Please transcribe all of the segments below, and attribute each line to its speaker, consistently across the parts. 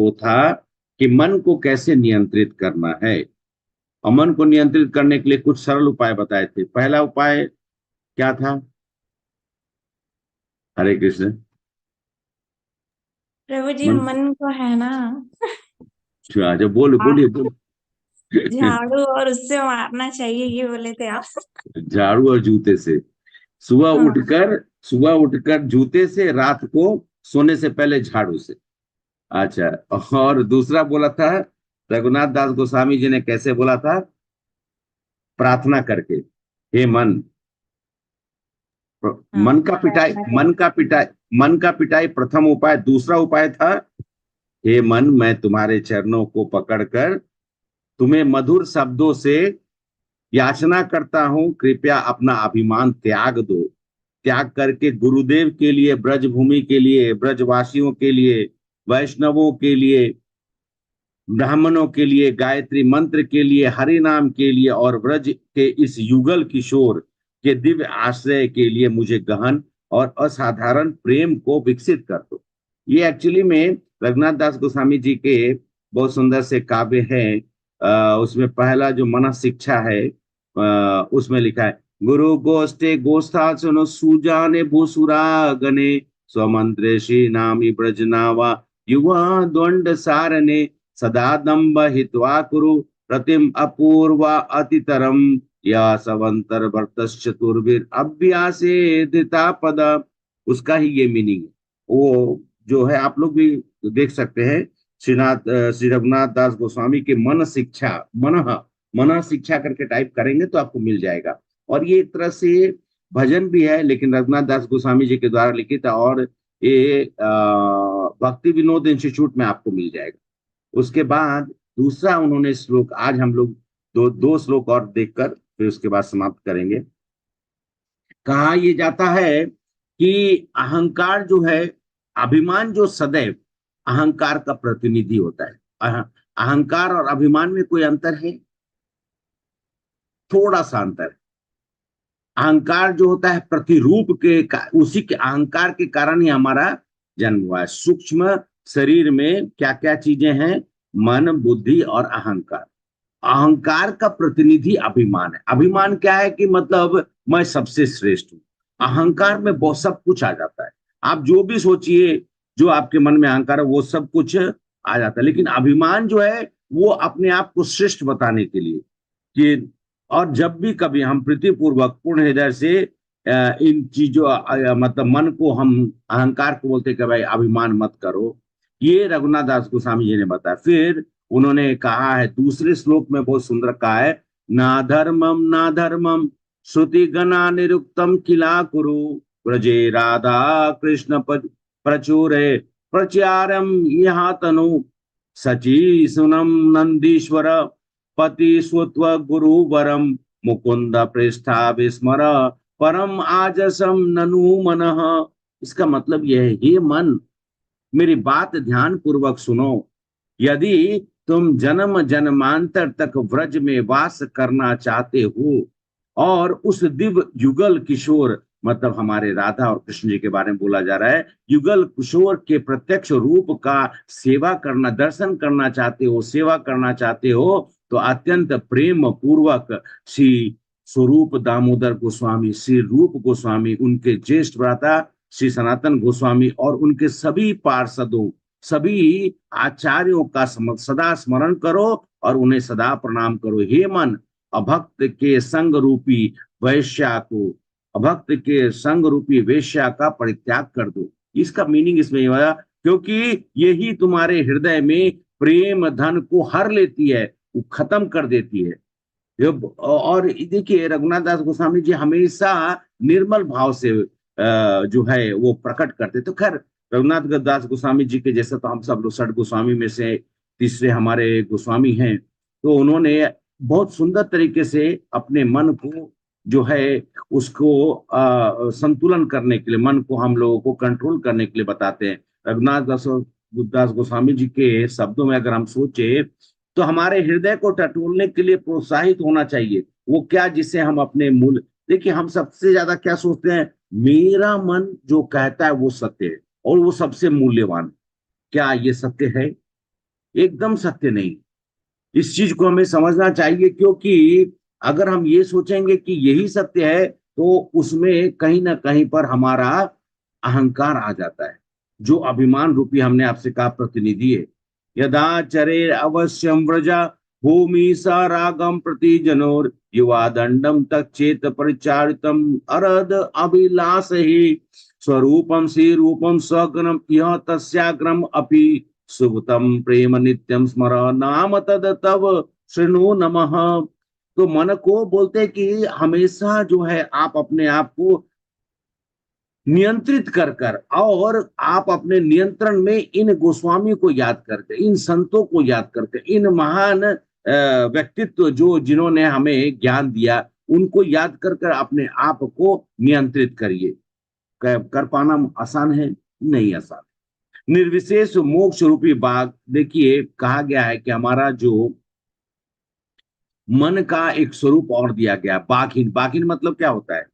Speaker 1: वो था कि मन को कैसे नियंत्रित करना है। और मन को नियंत्रित करने के लिए कुछ सरल उपाय बताए थे। पहला उपाय क्या था? हरे कृष्ण।
Speaker 2: प्रभु जी,
Speaker 1: मन
Speaker 2: मन को है ना,
Speaker 1: जो बोलो, बोलिए बोलिए।
Speaker 2: झाड़ू और उससे मारना चाहिए, ये बोले थे आप।
Speaker 1: झाड़ू और जूते से। सुबह
Speaker 2: हाँ।
Speaker 1: उठकर सुबह उठकर जूते से, रात को सोने से पहले झाड़ू से। अच्छा। और दूसरा बोला था रघुनाथ दास गोस्वामी जी ने, कैसे बोला था? प्रार्थना करके। हे मन।
Speaker 2: हाँ,
Speaker 1: मन का पिटाई,
Speaker 2: प्रार्थना
Speaker 1: मन
Speaker 2: करके।
Speaker 1: का पिटाई, मन का पिटाई प्रथम उपाय। दूसरा उपाय था, हे मन, मैं तुम्हारे चरणों को पकड़कर तुम्हें मधुर शब्दों से याचना करता हूं, कृपया अपना अभिमान त्याग दो। त्याग करके गुरुदेव के लिए, ब्रज भूमि के लिए, ब्रजवासियों के लिए, वैष्णवों के लिए, ब्राह्मणों के लिए, गायत्री मंत्र के लिए, हरि नाम के लिए और ब्रज के इस युगल किशोर के दिव्य आश्रय के लिए मुझे गहन और असाधारण प्रेम को विकसित कर दो। ये एक्चुअली में रघुनाथ दास गोस्वामी जी के बहुत सुंदर से काव्य हैं। उसमें पहला जो मन शिक्षा है, उसमें लिखा है, गुरु गोष्ठे गोष्ठा सुनो सुजाने भूसुरा गणे, स्वमंत्रे श्री नामी ब्रजनावा युवा द्वंड सारने, सदा दम्भ हित्वा कुरु प्रतिम अपूर्वा अतितरम, या सवंतर भरतश्चतुर्भिर अभ्यासे धृता पद। उसका ही ये मीनिंग है। वो जो है आप लोग भी देख सकते हैं, श्री रघुनाथ दास गोस्वामी के मन शिक्षा, मन शिक्षा करके टाइप करेंगे तो आपको मिल जाएगा। और ये एक तरह से भजन भी है, लेकिन रघुनाथ दास गोस्वामी जी के द्वारा लिखित है। और ये भक्ति विनोद इंस्टीट्यूट में आपको मिल जाएगा। उसके बाद दूसरा उन्होंने श्लोक, आज हम लोग दो दो श्लोक और देखकर फिर उसके बाद समाप्त करेंगे। कहा यह जाता है कि अहंकार जो है, अभिमान जो सदैव अहंकार का प्रतिनिधि होता है। अहंकार और अभिमान में कोई अंतर है? थोड़ा सा अंतर है। अहंकार जो होता है प्रतिरूप उसी के अहंकार के कारण ही हमारा जन्म हुआ है। सूक्ष्म शरीर में क्या क्या चीजें हैं? मन, बुद्धि और अहंकार। अहंकार का प्रतिनिधि अभिमान है। अभिमान क्या है कि मतलब मैं सबसे श्रेष्ठ हूं। अहंकार में बहुत सब कुछ आ जाता है। आप जो भी सोचिए, जो आपके मन में अहंकार है वो सब कुछ आ जाता है। लेकिन अभिमान जो है वो अपने आप को श्रेष्ठ बताने के लिए कि, और जब भी कभी हम प्रीतिपूर्वक पूर्ण हृदय से इन चीजों, मतलब मन को, हम अहंकार को बोलते कि भाई अभिमान मत करो। ये रघुनाथ दास गोस्वामी जी ने बताया। फिर उन्होंने कहा है दूसरे श्लोक में, बहुत सुंदर कहा है, ना धर्मम श्रुति गणा निरुक्तम किला कुरु, ब्रजे राधा कृष्ण प्रचुरे प्रचारम यहाँ तनु, सची सुनम नंदीश्वर पति स्वत्व गुरु वरम, मुकुंद पृष्ठा विस्मर परम आजसम ननु मन। इसका मतलब यह है, हे मन, मेरी बात ध्यान पूर्वक सुनो। यदि तुम जन्म जन्मांतर तक व्रज में वास करना चाहते हो और उस दिव्य युगल किशोर, मतलब हमारे राधा और कृष्ण जी के बारे में बोला जा रहा है, युगल किशोर के प्रत्यक्ष रूप का सेवा करना, दर्शन करना चाहते हो, सेवा करना चाहते हो, तो अत्यंत प्रेम पूर्वक श्री स्वरूप दामोदर गोस्वामी, श्री रूप गोस्वामी, उनके ज्येष्ठ भ्राता श्री सनातन गोस्वामी और उनके सभी पार्षदों, सभी आचार्यों का सदा स्मरण करो और उन्हें सदा प्रणाम करो। हे मन, अभक्त के संग रूपी वैश्या को, अभक्त के संग रूपी वेश्या का परित्याग कर दो। इसका मीनिंग इसमें यह, क्योंकि यही तुम्हारे हृदय में प्रेम धन को हर लेती है, वो खत्म कर देती है। और देखिए रघुनाथ दास गोस्वामी जी हमेशा निर्मल भाव से जो है वो प्रकट करते। तो खैर रघुनाथ दास गोस्वामी जी के जैसा तो हम सब लोग षट गोस्वामी में से तीसरे हमारे गोस्वामी हैं। तो उन्होंने बहुत सुंदर तरीके से अपने मन को जो है उसको संतुलन करने के लिए, मन को हम लोगों को कंट्रोल करने के लिए बताते हैं। रघुनाथ दास गोस्वामी जी के शब्दों में अगर हम सोचे तो हमारे हृदय को टटोलने के लिए प्रोत्साहित होना चाहिए। वो क्या, जिसे हम अपने मूल, देखिए हम सबसे ज्यादा क्या सोचते हैं, मेरा मन जो कहता है वो सत्य है और वो सबसे मूल्यवान। क्या ये सत्य है? एकदम सत्य नहीं। इस चीज को हमें समझना चाहिए, क्योंकि अगर हम ये सोचेंगे कि यही सत्य है तो उसमें कहीं ना कहीं पर हमारा अहंकार आ जाता है, जो अभिमान रूपी हमने आपसे कहा प्रतिनिधि है। यदा चरे अवश्यम व्रजा भूमि स रागम प्रति जनोर युवा दंडम तच्चेत परिचारितम अरद अभिलाष ही स्वरूपम श्री रूपम स्वग्रम यह तस्याग्रम अपि शुभतम प्रेम नित्यम स्मर नाम तद तव शृणु नमः। तो मन को बोलते हैं कि हमेशा जो है आप अपने आप को नियंत्रित कर कर, और आप अपने नियंत्रण में इन गोस्वामी को याद करके, इन संतों को याद करके, इन महान व्यक्तित्व जो जिन्होंने हमें ज्ञान दिया, उनको याद कर कर अपने आप को नियंत्रित करिए। कर पाना आसान है? नहीं आसान। निर्विशेष मोक्ष रूपी बाग, देखिए कहा गया है कि हमारा जो मन का एक स्वरूप और दिया गया, बाघिन। बाघिन मतलब क्या होता है?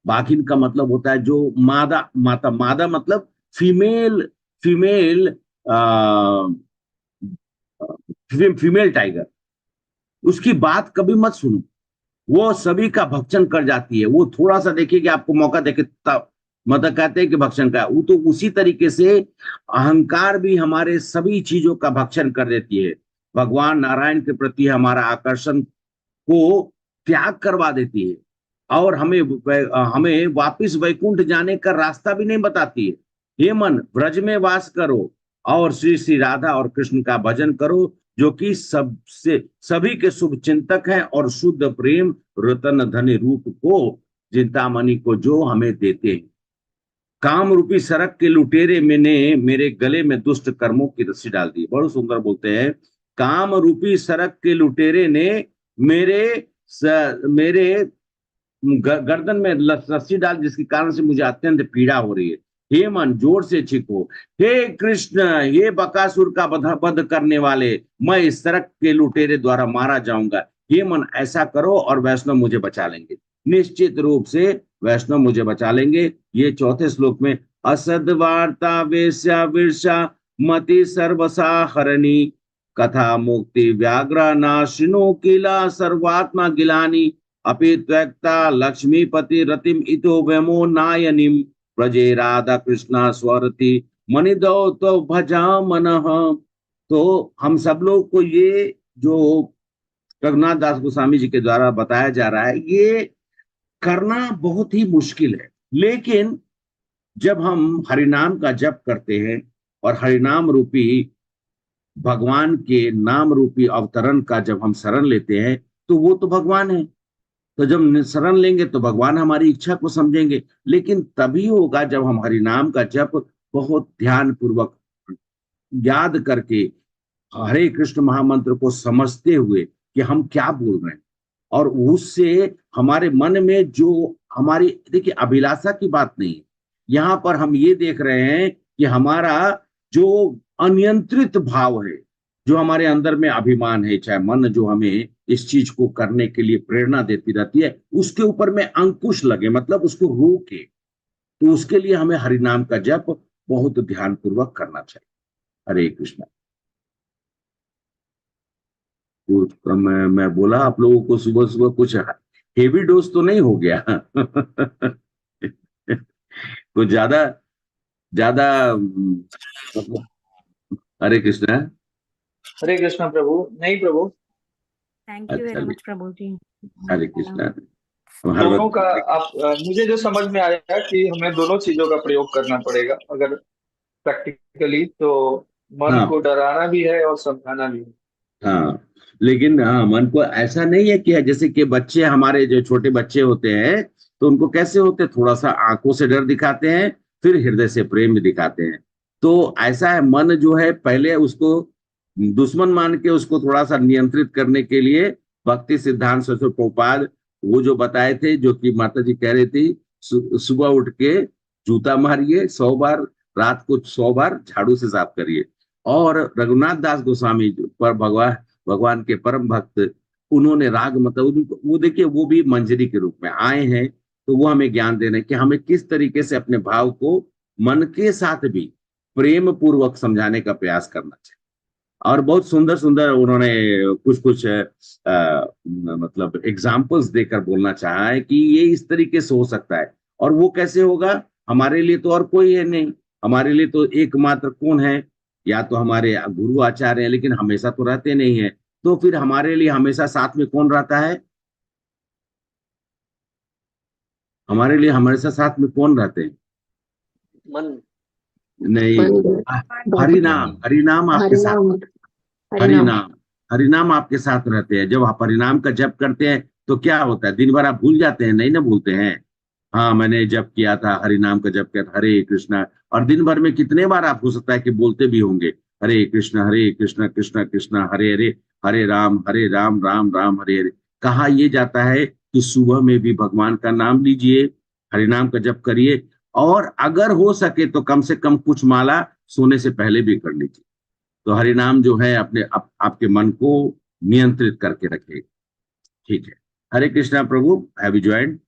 Speaker 1: बाघिन का मतलब होता है जो मादा, माता, मादा मतलब फीमेल, फीमेल फीमेल टाइगर। उसकी बात कभी मत सुनो, वो सभी का भक्षण कर जाती है। वो थोड़ा सा देखिए कि आपको मौका देके तब मतलब कहते हैं कि भक्षण का, वो तो उसी तरीके से अहंकार भी हमारे सभी चीजों का भक्षण कर देती है। भगवान नारायण के प्रति हमारा आकर्षण को त्याग करवा देती है, और हमें वापिस वैकुंठ जाने का रास्ता भी नहीं बताती है। हे मन, ब्रज में वास करो और श्री श्री राधा और कृष्ण का भजन करो, जो कि सबसे सभी के शुभ चिंतक हैं और शुद्ध प्रेम रतन धन रूप को, चिंतामणि को जो हमें देते हैं। काम रूपी सरक के लुटेरे मैंने मेरे गले में दुष्ट कर्मों की रस्सी डाल दी। बहुत सुंदर बोलते हैं, काम रूपी सरक के लुटेरे ने मेरे गर्दन में रस्सी डाल, जिसके कारण से मुझे अत्यंत पीड़ा हो रही है। हे मन, जोर से चीखो, हे कृष्ण, हे बकासुर का वध करने वाले, मैं इस सड़क के लुटेरे द्वारा मारा जाऊंगा। हे मन, ऐसा करो और वैष्णव मुझे बचा लेंगे। निश्चित रूप से वैष्णव मुझे बचा लेंगे। ये चौथे श्लोक में, असद वार्ता वेश्या विरसा मति सर्वसा हरणी कथा मुक्ति व्याघ्र नाशिनो किला सर्वात्मा गिलानी अपि त्यक्ता लक्ष्मीपति रतिम इतो व्यमो नायनिम प्रजे राधा कृष्णा स्वरति मनिदौ तो भजा मन। तो हम सब लोग को ये जो रघुनाथ दास गोस्वामी जी के द्वारा बताया जा रहा है, ये करना बहुत ही मुश्किल है। लेकिन जब हम हरिनाम का जप करते हैं और हरिनाम रूपी भगवान के नाम रूपी अवतरण का जब हम शरण लेते हैं, तो वो तो भगवान है। तो जब शरण लेंगे तो भगवान हमारी इच्छा को समझेंगे। लेकिन तभी होगा जब हम हरिनाम का जप बहुत ध्यान पूर्वक याद करके हरे कृष्ण महामंत्र को समझते हुए कि हम क्या बोल रहे हैं, और उससे हमारे मन में जो हमारी, देखिए अभिलाषा की बात नहीं है यहाँ पर, हम ये देख रहे हैं कि हमारा जो अनियंत्रित भाव है, जो हमारे अंदर में अभिमान है, चाहे मन जो हमें इस चीज को करने के लिए प्रेरणा देती रहती है, उसके ऊपर में अंकुश लगे, मतलब उसको रोके। तो उसके लिए हमें हरिनाम का जप बहुत ध्यान पूर्वक करना चाहिए। हरे कृष्ण। तो मैं बोला आप लोगों को सुबह सुबह कुछ हेवी डोज तो नहीं हो गया? कुछ ज्यादा ज्यादा मतलब। हरे कृष्ण।
Speaker 3: हरे कृष्ण प्रभु। नहीं प्रभु।
Speaker 2: थैंक यू
Speaker 1: अच्छा,
Speaker 2: वेरी मच प्रभु जी।
Speaker 1: हरे कृष्ण। हर
Speaker 3: दोनों का
Speaker 1: वक्त।
Speaker 3: आप मुझे जो समझ में आया कि हमें दोनों चीजों का प्रयोग करना पड़ेगा अगर प्रैक्टिकली, तो मन
Speaker 1: हाँ
Speaker 3: को डराना भी है और समझाना भी है।
Speaker 1: हाँ, लेकिन हाँ, मन को ऐसा नहीं है कि जैसे कि बच्चे, हमारे जो छोटे बच्चे होते हैं, तो उनको कैसे होते हैं, थोड़ा सा आंखों से डर दिखाते हैं, फिर हृदय से प्रेम भी दिखाते हैं। तो ऐसा है, मन जो है पहले उसको दुश्मन मान के उसको थोड़ा सा नियंत्रित करने के लिए भक्ति सिद्धांत सरस्वती प्रभुपाद वो जो बताए थे, जो कि माता जी कह रही थी, सुबह उठ के जूता मारिए 100 बार, रात को 100 बार झाड़ू से साफ करिए। और रघुनाथ दास गोस्वामी पर भगवान भगवान के परम भक्त, उन्होंने राग मतलब वो देखिए, वो भी मंजरी के रूप में आए हैं। तो वो हमें ज्ञान दे रहे हैं कि हमें किस तरीके से अपने भाव को मन के साथ भी प्रेम पूर्वक समझाने का प्रयास करना चाहिए। और बहुत सुंदर सुंदर उन्होंने कुछ कुछ मतलब एग्जाम्पल्स देकर बोलना चाहा है कि ये इस तरीके से हो सकता है। और वो कैसे होगा? हमारे लिए तो और कोई है नहीं, हमारे लिए तो एकमात्र कौन है? या तो हमारे गुरु आचार्य हैं, लेकिन हमेशा तो रहते नहीं है। तो फिर हमारे लिए हमेशा साथ में कौन रहता है? हमारे लिए हमेशा साथ में कौन रहते हैं?
Speaker 4: मन।
Speaker 1: नहीं,
Speaker 4: मन।
Speaker 1: हरि नाम, हरि नाम आपके साथ,
Speaker 4: हरिनाम।
Speaker 1: हरि
Speaker 4: हरिनाम।
Speaker 1: नाम, हरि नाम आपके साथ रहते हैं। जब आप हरि नाम का जप करते हैं तो क्या होता है? दिन भर आप भूल जाते हैं? नहीं ना भूलते हैं। हाँ, मैंने जप किया था, हरि नाम का जप किया था, हरे कृष्णा। और दिन भर में कितने बार आप हो सकता है कि बोलते भी होंगे, हरे कृष्णा कृष्णा कृष्णा हरे हरे, हरे राम राम राम हरे हरे। कहा यह जाता है कि सुबह में भी भगवान का नाम लीजिए, हरि नाम का जप करिए, और अगर हो सके तो कम से कम कुछ माला सोने से पहले भी कर लीजिए। तो हरि नाम जो है अपने आपके मन को नियंत्रित करके रखेगा। ठीक है। हरे कृष्णा प्रभु, हैव यू ज्वाइंड?